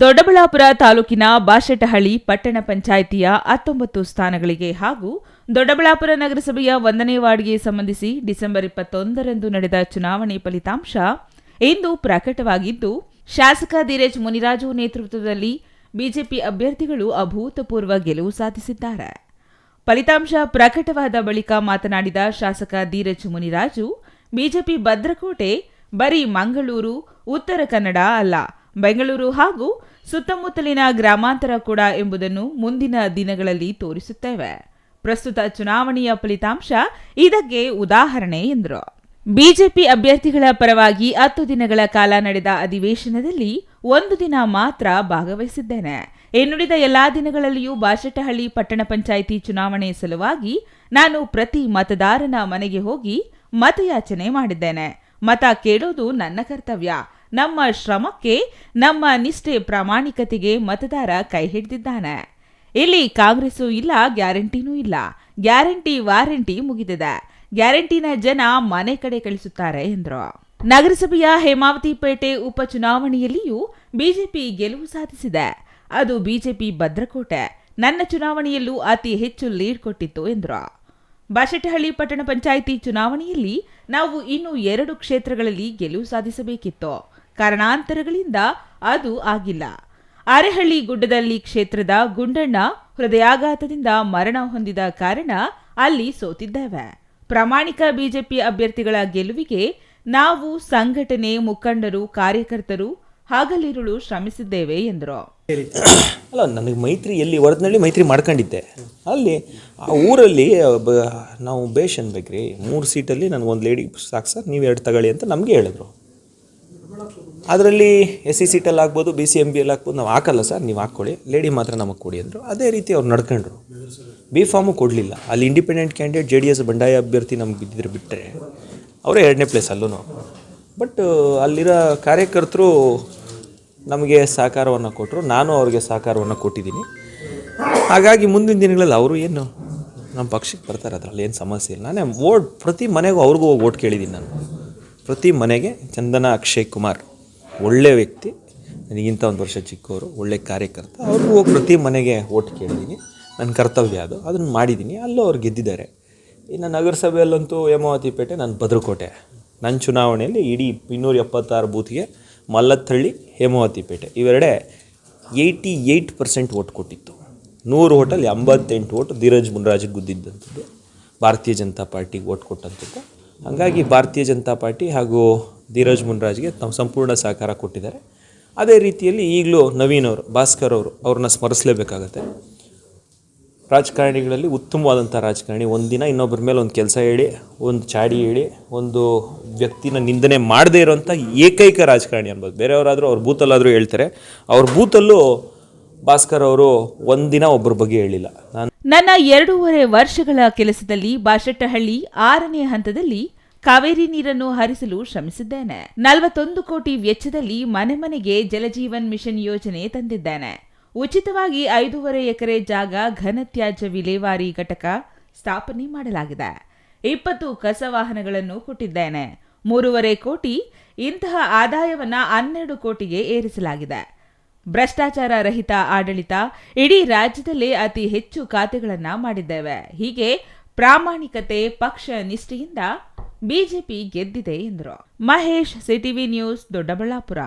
ದೊಡ್ಡಬಳ್ಳಾಪುರ ತಾಲೂಕಿನ ಬಾಶೆಟ್ಟಹಳ್ಳಿ ಪಟ್ಟಣ ಪಂಚಾಯಿತಿಯ 19 ಸ್ಥಾನಗಳಿಗೆ ಹಾಗೂ ದೊಡ್ಡಬಳ್ಳಾಪುರ ನಗರಸಭೆಯ 1ನೇ ವಾರ್ಡ್ಗೆ ಸಂಬಂಧಿಸಿ ಡಿಸೆಂಬರ್ 21ರಂದು ನಡೆದ ಚುನಾವಣೆ ಫಲಿತಾಂಶ ಇಂದು ಪ್ರಕಟವಾಗಿದ್ದು, ಶಾಸಕ ಧೀರಜ್ ಮುನಿರಾಜು ನೇತೃತ್ವದಲ್ಲಿ ಬಿಜೆಪಿ ಅಭ್ಯರ್ಥಿಗಳು ಅಭೂತಪೂರ್ವ ಗೆಲುವು ಸಾಧಿಸಿದ್ದಾರೆ. ಫಲಿತಾಂಶ ಪ್ರಕಟವಾದ ಬಳಿಕ ಮಾತನಾಡಿದ ಶಾಸಕ ಧೀರಜ್ ಮುನಿರಾಜು, ಬಿಜೆಪಿ ಭದ್ರಕೋಟೆ ಬರೀ ಮಂಗಳೂರು, ಉತ್ತರ ಕನ್ನಡ ಅಲ್ಲ, ಬೆಂಗಳೂರು ಹಾಗೂ ಸುತ್ತಮುತ್ತಲಿನ ಗ್ರಾಮಾಂತರ ಕೂಡ ಎಂಬುದನ್ನು ಮುಂದಿನ ದಿನಗಳಲ್ಲಿ ತೋರಿಸುತ್ತೇವೆ. ಪ್ರಸ್ತುತ ಚುನಾವಣೆಯ ಫಲಿತಾಂಶ ಇದಕ್ಕೆ ಉದಾಹರಣೆ ಎಂದರು. ಬಿಜೆಪಿ ಅಭ್ಯರ್ಥಿಗಳ ಪರವಾಗಿ 10 ದಿನಗಳ ಕಾಲ ನಡೆದ ಅಧಿವೇಶನದಲ್ಲಿ 1 ದಿನ ಮಾತ್ರ ಭಾಗವಹಿಸಿದ್ದೇನೆ. ಇನ್ನುಳಿದ ಎಲ್ಲಾ ದಿನಗಳಲ್ಲಿಯೂ ಬಾಶೆಟ್ಟಹಳ್ಳಿ ಪಟ್ಟಣ ಪಂಚಾಯಿತಿ ಚುನಾವಣೆ ಸಲುವಾಗಿ ನಾನು ಪ್ರತಿ ಮತದಾರನ ಮನೆಗೆ ಹೋಗಿ ಮತಯಾಚನೆ ಮಾಡಿದ್ದೇನೆ. ಮತ ಕೇಳೋದು ನನ್ನ ಕರ್ತವ್ಯ. ನಮ್ಮ ಶ್ರಮಕ್ಕೆ, ನಮ್ಮ ನಿಷ್ಠೆ, ಪ್ರಾಮಾಣಿಕತೆಗೆ ಮತದಾರ ಕೈ ಹಿಡಿದಿದ್ದಾನೆ. ಇಲ್ಲಿ ಕಾಂಗ್ರೆಸ್ಸೂ ಇಲ್ಲ, ಗ್ಯಾರಂಟಿನೂ ಇಲ್ಲ. ಗ್ಯಾರಂಟಿ ವಾರಂಟಿ ಮುಗಿದಿದೆ. ಗ್ಯಾರಂಟಿನ ಜನ ಮನೆ ಕಡೆ ಕಳಿಸುತ್ತಾರೆ ಎಂದರು. ನಗರಸಭೆಯ ಹೇಮಾವತಿ ಪೇಟೆ ಉಪಚುನಾವಣೆಯಲ್ಲಿಯೂ ಬಿಜೆಪಿ ಗೆಲುವು ಸಾಧಿಸಿದೆ. ಅದು ಬಿಜೆಪಿ ಭದ್ರಕೋಟೆ. ನನ್ನ ಚುನಾವಣೆಯಲ್ಲೂ ಅತಿ ಹೆಚ್ಚು ಲೀಡ್ ಕೊಟ್ಟಿತ್ತು ಎಂದರು. ಬಾಶೆಟ್ಟಹಳ್ಳಿ ಪಟ್ಟಣ ಪಂಚಾಯಿತಿ ಚುನಾವಣೆಯಲ್ಲಿ ನಾವು ಇನ್ನೂ 2 ಕ್ಷೇತ್ರಗಳಲ್ಲಿ ಗೆಲುವು ಸಾಧಿಸಬೇಕಿತ್ತು. ಕಾರಣಾಂತರಗಳಿಂದ ಅದು ಆಗಿಲ್ಲ. ಅರೆಹಳ್ಳಿ ಗುಡ್ಡದಲ್ಲಿ ಕ್ಷೇತ್ರದ ಗುಂಡಣ್ಣ ಹೃದಯಾಘಾತದಿಂದ ಮರಣ ಹೊಂದಿದ ಕಾರಣ ಅಲ್ಲಿ ಸೋತಿದ್ದೇವೆ. ಪ್ರಾಮಾಣಿಕ ಬಿಜೆಪಿ ಅಭ್ಯರ್ಥಿಗಳ ಗೆಲುವಿಗೆ ನಾವು ಸಂಘಟನೆ, ಮುಖಂಡರು, ಕಾರ್ಯಕರ್ತರು ಹಗಲಿರುಳು ಶ್ರಮಿಸಿದ್ದೇವೆ ಎಂದರು. ಅಲ್ಲ, ನನಗೆ ಮೈತ್ರಿ ಎಲ್ಲಿ ಹೊರತಿನಲ್ಲಿ ಮೈತ್ರಿ ಮಾಡ್ಕೊಂಡಿದ್ದೆ. ಅಲ್ಲಿ ಆ ಊರಲ್ಲಿ ನಾವು ಬೇಷ್ ಅನ್ಬೇಕ್ರಿ, 3 ಸೀಟಲ್ಲಿ ನನಗೊಂದು ಲೇಡಿ ಸಾಕು ಸರ್, ನೀವು 2 ತಗೊಳ್ಳಿ ಅಂತ ನಮಗೆ ಹೇಳಿದ್ರು. ಅದರಲ್ಲಿ SC ಸೀಟಲ್ಲಿ ಆಗ್ಬೋದು, BCMBಯಲ್ಲಿ ಆಗ್ಬೋದು, ನಾವು ಹಾಕಲ್ಲ ಸರ್, ನೀವು ಹಾಕ್ಕೊಳ್ಳಿ, ಲೇಡಿ ಮಾತ್ರ ನಮಗೆ ಕೊಡಿ ಅಂದರು. ಅದೇ ರೀತಿ ಅವ್ರು ನಡ್ಕೊಂಡ್ರು. ಬಿ ಫಾರ್ಮು ಕೊಡಲಿಲ್ಲ. ಅಲ್ಲಿ ಇಂಡಿಪೆಂಡೆಂಟ್ ಕ್ಯಾಂಡಿಡೇಟ್ JDS ಬಂಡಾಯ ಅಭ್ಯರ್ಥಿ ನಮ್ಗೆ ಬಿದ್ದಿದ್ರೆ ಬಿಟ್ಟರೆ ಅವರೇ 2ನೇ ಪ್ಲೇಸ್ ಅಲ್ಲೂ. ಬಟ್ ಅಲ್ಲಿರೋ ಕಾರ್ಯಕರ್ತರು ನಮಗೆ ಸಹಕಾರವನ್ನು ಕೊಟ್ಟರು, ನಾನು ಅವ್ರಿಗೆ ಸಹಕಾರವನ್ನು ಕೊಟ್ಟಿದ್ದೀನಿ. ಹಾಗಾಗಿ ಮುಂದಿನ ದಿನಗಳಲ್ಲಿ ಅವರು ಏನು ನಮ್ಮ ಪಕ್ಷಕ್ಕೆ ಬರ್ತಾರೆ, ಅದರಲ್ಲಿ ಏನು ಸಮಸ್ಯೆ ಇಲ್ಲ. ನಾನೇ ಪ್ರತಿ ಮನೆಗೂ ಅವ್ರಿಗೂ ಹೋಗಿ ಓಟ್ ಕೇಳಿದ್ದೀನಿ. ನಾನು ಪ್ರತಿ ಮನೆಗೆ ಚಂದನ ಅಕ್ಷಯ್ ಕುಮಾರ್ ಒಳ್ಳೆಯ ವ್ಯಕ್ತಿ, ನನಗಿಂತ 1 ವರ್ಷ ಚಿಕ್ಕವರು, ಒಳ್ಳೆ ಕಾರ್ಯಕರ್ತ, ಅವ್ರಿಗೂ ಹೋಗಿ ಪ್ರತಿ ಮನೆಗೆ ಓಟ್ ಕೇಳಿದ್ದೀನಿ. ನನ್ನ ಕರ್ತವ್ಯ ಅದನ್ನು ಮಾಡಿದ್ದೀನಿ. ಅಲ್ಲೂ ಅವ್ರು ಗೆದ್ದಿದ್ದಾರೆ. ಇನ್ನು ನಗರಸಭೆಯಲ್ಲಂತೂ ಹೇಮಾವತಿ ಪೇಟೆ, ನನ್ನ ಭದ್ರಕೋಟೆ. ನನ್ನ ಚುನಾವಣೆಯಲ್ಲಿ ಇಡೀ 276 ಬೂತ್ಗೆ ಮಲ್ಲತ್ತಹಳ್ಳಿ, ಹೇಮಾವತಿ ಪೇಟೆ ಇವೆರಡೇ 88% ಓಟ್ ಕೊಟ್ಟಿತ್ತು. 100 ಓಟಲ್ಲಿ 88 ಓಟ್ ಧೀರಜ್ ಮುನಿರಾಜಿಗೆ ಗುದ್ದಿದ್ದಂಥದ್ದು, ಭಾರತೀಯ ಜನತಾ ಪಾರ್ಟಿಗೆ ಓಟ್ ಕೊಟ್ಟಂಥದ್ದು. ಹಾಗಾಗಿ ಭಾರತೀಯ ಜನತಾ ಪಾರ್ಟಿ ಹಾಗೂ ಧೀರಜ್ ಮುನಿರಾಜ್ಗೆ ತಾವು ಸಂಪೂರ್ಣ ಸಹಕಾರ ಕೊಟ್ಟಿದ್ದಾರೆ. ಅದೇ ರೀತಿಯಲ್ಲಿ ಈಗಲೂ ನವೀನ್ ಅವರು, ಭಾಸ್ಕರ್ ಅವರು, ಅವ್ರನ್ನ ಸ್ಮರಿಸಲೇಬೇಕಾಗತ್ತೆ. ರಾಜಕಾರಣಿಗಳಲ್ಲಿ ಉತ್ತಮವಾದಂಥ ರಾಜಕಾರಣಿ. ಒಂದಿನ ಇನ್ನೊಬ್ಬರ ಮೇಲೆ ಒಂದು ಕೆಲಸ ಹೇಳಿ, ಒಂದು ಚಾಡಿ ಹೇಳಿ, ಒಂದು ವ್ಯಕ್ತಿನ ನಿಂದನೆ ಮಾಡದೇ ಇರೋಂಥ ಏಕೈಕ ರಾಜಕಾರಣಿ ಅನ್ಬೋದು. ಬೇರೆಯವರಾದರೂ ಅವ್ರ ಬೂತಲ್ಲಾದರೂ ಹೇಳ್ತಾರೆ, ಅವ್ರ ಬೂತಲ್ಲೂ ಭಾಸ್ಕರ್ ಅವರು ಒಂದಿನ ಒಬ್ಬರ ಬಗ್ಗೆ ಹೇಳಿಲ್ಲ. ನನ್ನ 2.5 ವರ್ಷಗಳ ಕೆಲಸದಲ್ಲಿ ಬಾಶೆಟ್ಟಹಳ್ಳಿ 6ನೇ ಹಂತದಲ್ಲಿ ಕಾವೇರಿ ನೀರನ್ನು ಹರಿಸಲು ಶ್ರಮಿಸಿದ್ದೇನೆ. 41 ಕೋಟಿ ವೆಚ್ಚದಲ್ಲಿ ಮನೆ ಮನೆಗೆ ಜಲಜೀವನ್ ಮಿಷನ್ ಯೋಜನೆ ತಂದಿದ್ದೇನೆ. ಉಚಿತವಾಗಿ 5.5 ಎಕರೆ ಜಾಗ ಘನತ್ಯಾಜ್ಯ ವಿಲೇವಾರಿ ಘಟಕ ಸ್ಥಾಪನೆ ಮಾಡಲಾಗಿದೆ. 20 ಕಸ ವಾಹನಗಳನ್ನು ಕೊಟ್ಟಿದ್ದೇನೆ. 3.5 ಕೋಟಿ. ಇಂತಹ ಆದಾಯವನ್ನ 12 ಕೋಟಿಗೆ ಏರಿಸಲಾಗಿದೆ. ಭ್ರಷ್ಟಾಚಾರ ರಹಿತ ಆಡಳಿತ. ಇಡೀ ರಾಜ್ಯದಲ್ಲೇ ಅತಿ ಹೆಚ್ಚು ಖಾತೆಗಳನ್ನ ಮಾಡಿದ್ದೇವೆ. ಹೀಗೆ ಪ್ರಾಮಾಣಿಕತೆ, ಪಕ್ಷ ನಿಷ್ಠೆಯಿಂದ ಬಿಜೆಪಿ ಗೆದ್ದಿದೆ ಎಂದರು. Mahesh, CTV news, Doddaballapura.